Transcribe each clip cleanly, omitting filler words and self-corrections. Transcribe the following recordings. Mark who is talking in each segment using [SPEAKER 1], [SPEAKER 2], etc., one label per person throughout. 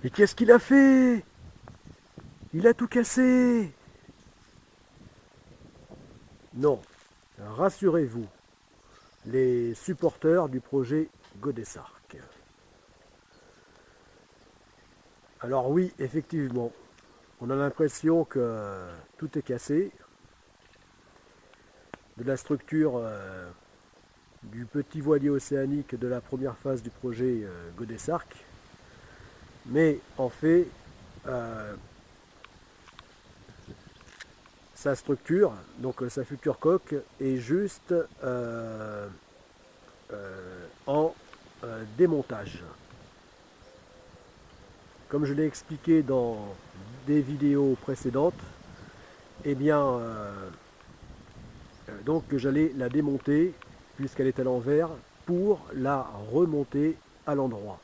[SPEAKER 1] Mais qu'est-ce qu'il a fait? Il a tout cassé! Non, rassurez-vous, les supporters du projet Godessark. Alors oui, effectivement, on a l'impression que tout est cassé, de la structure du petit voilier océanique de la première phase du projet Godessark, mais en fait, euh, sa structure, donc sa future coque, est juste en démontage. Comme je l'ai expliqué dans des vidéos précédentes, eh bien, donc j'allais la démonter puisqu'elle est à l'envers pour la remonter à l'endroit.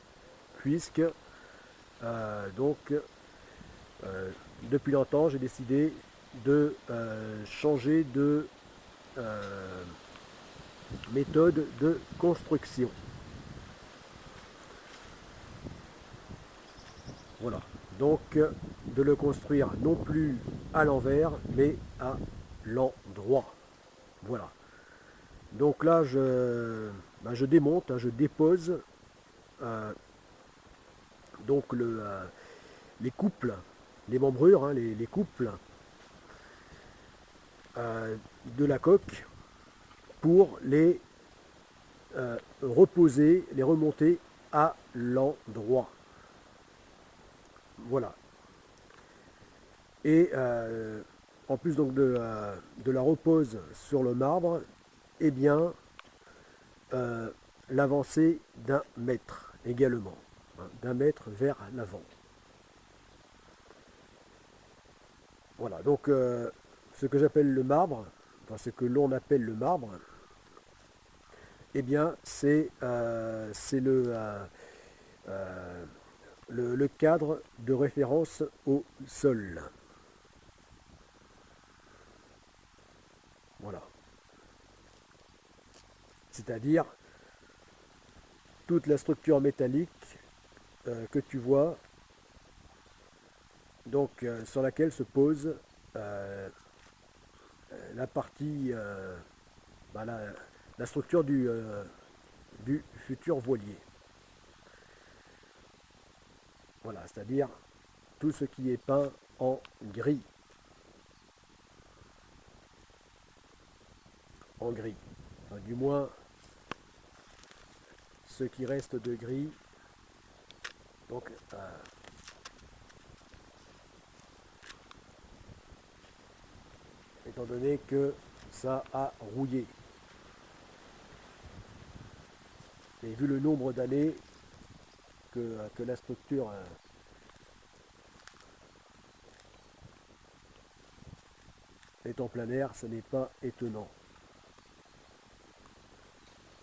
[SPEAKER 1] Puisque donc depuis longtemps j'ai décidé de changer de méthode de construction. Voilà. Donc de le construire non plus à l'envers mais à l'endroit. Voilà. Donc là je démonte, je dépose euh, donc les couples, les membrures, hein, les couples de la coque pour les reposer, les remonter à l'endroit. Voilà. Et en plus donc de la repose sur le marbre, eh bien l'avancée d'un mètre également, hein, d'un mètre vers l'avant. Voilà, donc ce que j'appelle le marbre, enfin ce que l'on appelle le marbre, eh bien c'est le cadre de référence au sol. Voilà. C'est-à-dire toute la structure métallique que tu vois, donc sur laquelle se pose la partie, bah, la structure du futur voilier. Voilà, c'est-à-dire tout ce qui est peint en gris. En gris. Enfin, du moins, ce qui reste de gris. Donc, étant donné que ça a rouillé. Et vu le nombre d'années que la structure est en plein air, ce n'est pas étonnant.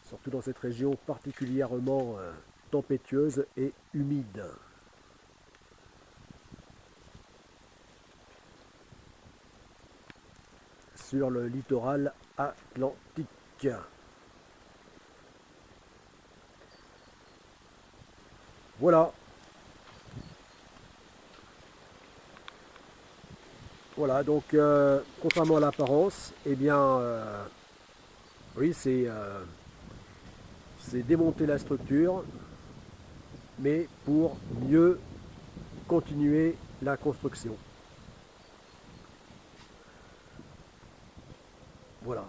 [SPEAKER 1] Surtout dans cette région particulièrement tempétueuse et humide. Sur le littoral atlantique. Voilà. Voilà, donc contrairement à l'apparence, eh bien, oui, c'est démonter la structure, mais pour mieux continuer la construction. Voilà.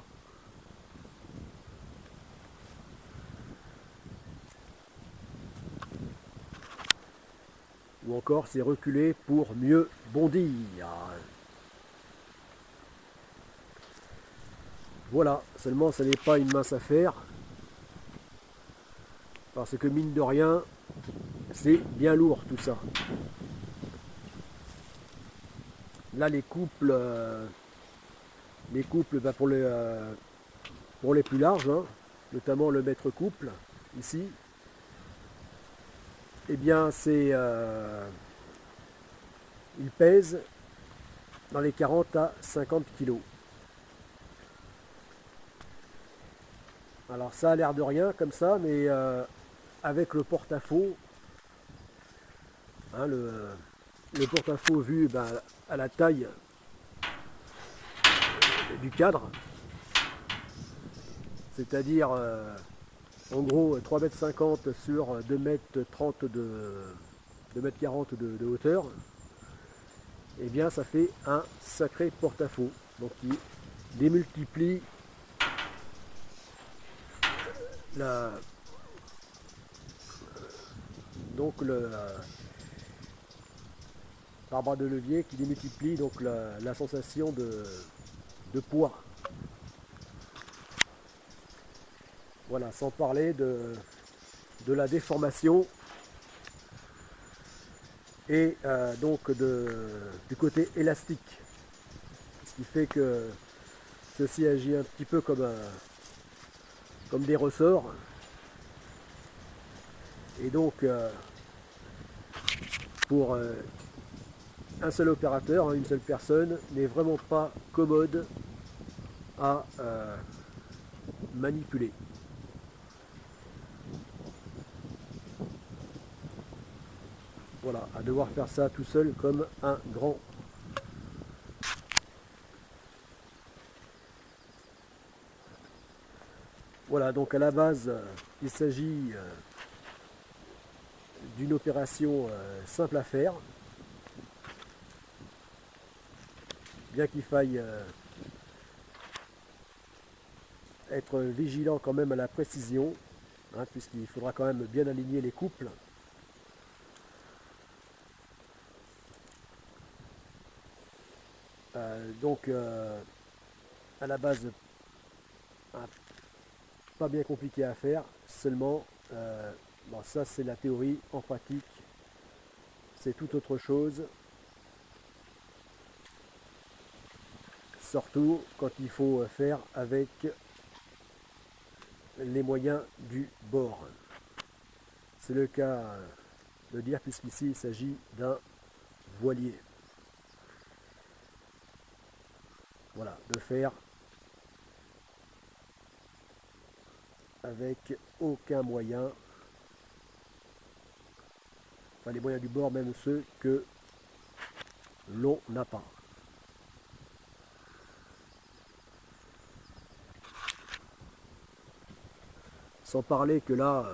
[SPEAKER 1] Ou encore, c'est reculer pour mieux bondir. Voilà, seulement ce n'est pas une mince affaire, parce que mine de rien, c'est bien lourd tout ça. Là, les couples bah, pour les plus larges, hein, notamment le mètre couple, ici, eh bien, il pèse dans les 40 à 50 kg. Alors ça a l'air de rien comme ça, mais avec le porte-à-faux, Hein, le porte-à-faux vu à la taille du cadre, c'est-à-dire en gros 3,50 m sur 2,30 m 2,40 m de hauteur, et bien ça fait un sacré porte-à-faux. Donc il démultiplie la, donc par bras de levier qui démultiplie donc la sensation de poids. Voilà, sans parler de la déformation et donc du côté élastique. Ce qui fait que ceci agit un petit peu comme des ressorts. Et donc pour un seul opérateur, hein, une seule personne, n'est vraiment pas commode à manipuler. Voilà, à devoir faire ça tout seul comme un grand. Voilà, donc à la base, il s'agit d'une opération simple à faire, bien qu'il faille être vigilant quand même à la précision, hein, puisqu'il faudra quand même bien aligner les couples. Donc à la base, pas bien compliqué à faire, seulement bon, ça c'est la théorie, en pratique c'est tout autre chose, surtout quand il faut faire avec les moyens du bord. C'est le cas de dire, puisqu'ici il s'agit d'un voilier. Voilà, de faire avec aucun moyen, enfin les moyens du bord, même ceux que l'on n'a pas. Sans parler que là,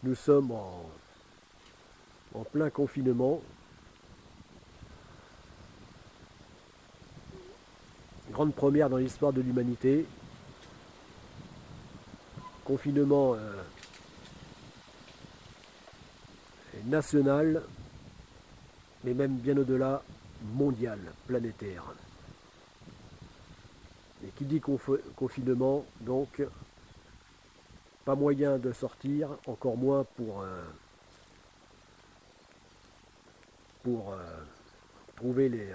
[SPEAKER 1] nous sommes en plein confinement. Grande première dans l'histoire de l'humanité. Confinement national, mais même bien au-delà, mondial, planétaire. Et qui dit confinement, donc pas moyen de sortir, encore moins pour trouver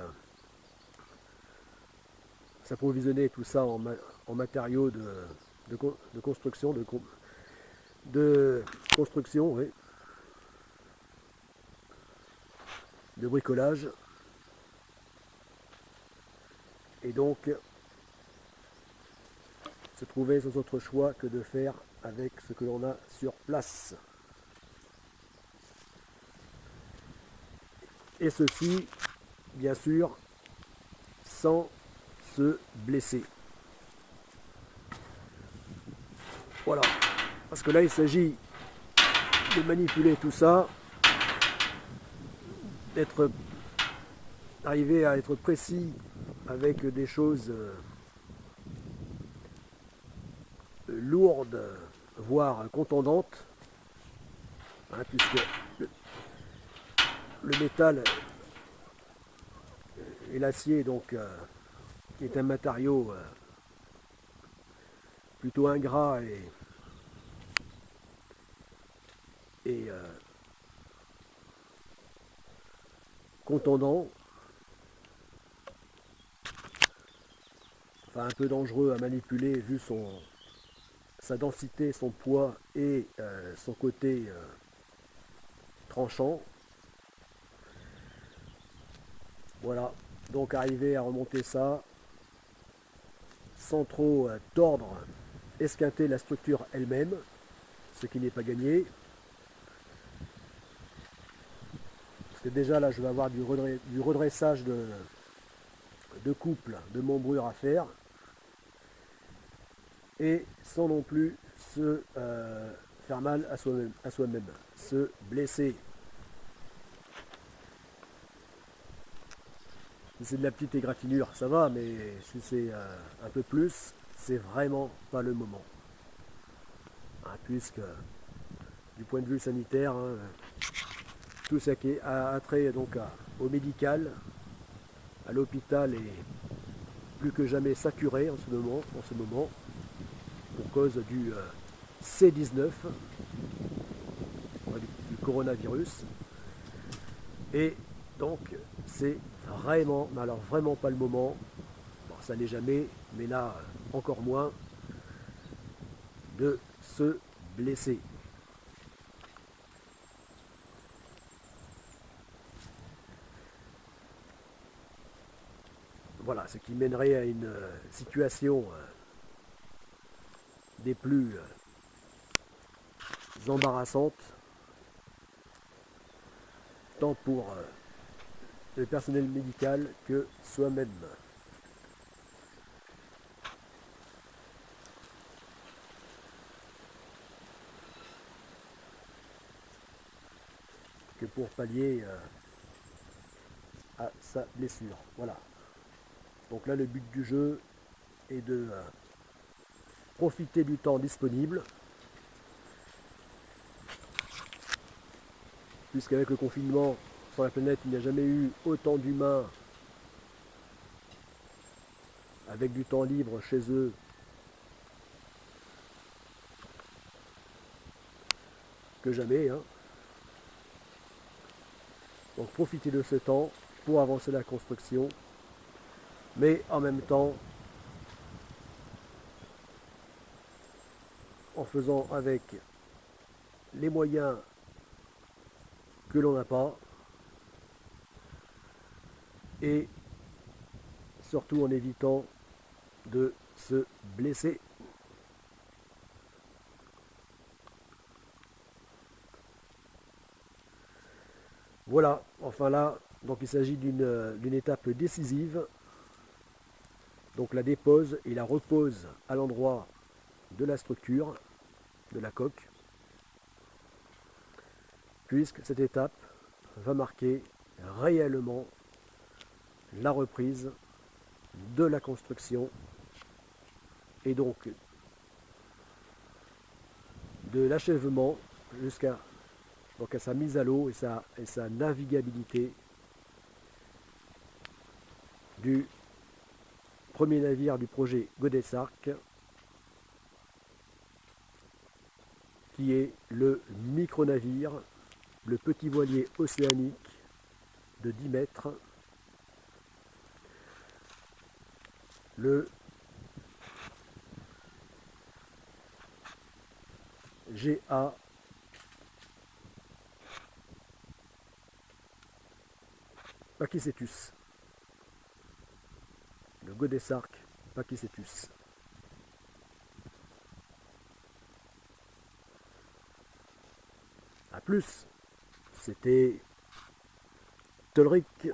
[SPEAKER 1] s'approvisionner tout ça en matériaux de construction, de construction, oui, de bricolage. Et donc se trouver sans autre choix que de faire avec ce que l'on a sur place. Et ceci, bien sûr, sans se blesser. Voilà. Parce que là, il s'agit de manipuler tout ça, arriver à être précis avec des choses lourdes, voire contondantes, hein, puisque le métal et l'acier donc est un matériau plutôt ingrat et contondant, enfin un peu dangereux à manipuler vu sa densité, son poids et son côté tranchant. Voilà, donc arriver à remonter ça sans trop tordre, esquinter la structure elle-même, ce qui n'est pas gagné. Parce que déjà là je vais avoir du redressage de couple de mon brûleur à faire. Et sans non plus se faire mal à soi-même, se blesser. Si c'est de la petite égratignure, ça va, mais si c'est un peu plus, c'est vraiment pas le moment. Hein, puisque du point de vue sanitaire, hein, tout ce qui a trait donc au médical, à l'hôpital est plus que jamais saturé en ce moment pour cause du C19, du coronavirus. Et donc c'est vraiment, mais alors vraiment pas le moment, bon, ça n'est jamais, mais là encore moins, de se blesser. Voilà, ce qui mènerait à une situation des plus embarrassantes, tant pour le personnel médical que soi-même. Que pour pallier à sa blessure. Voilà. Donc là, le but du jeu est de profiter du temps disponible, puisqu'avec le confinement sur la planète, il n'y a jamais eu autant d'humains avec du temps libre chez eux que jamais. Hein. Donc profitez de ce temps pour avancer la construction, mais en même temps en faisant avec les moyens que l'on n'a pas et surtout en évitant de se blesser. Voilà, enfin là, donc il s'agit d'une étape décisive. Donc la dépose et la repose à l'endroit de la structure, de la coque, puisque cette étape va marquer réellement la reprise de la construction et donc de l'achèvement jusqu'à à sa mise à l'eau et sa navigabilité du premier navire du projet Godessark, qui est le micronavire, le petit voilier océanique de 10 mètres, le GA Pakicetus, le Godessark Pakicetus. A plus, c'était Tolric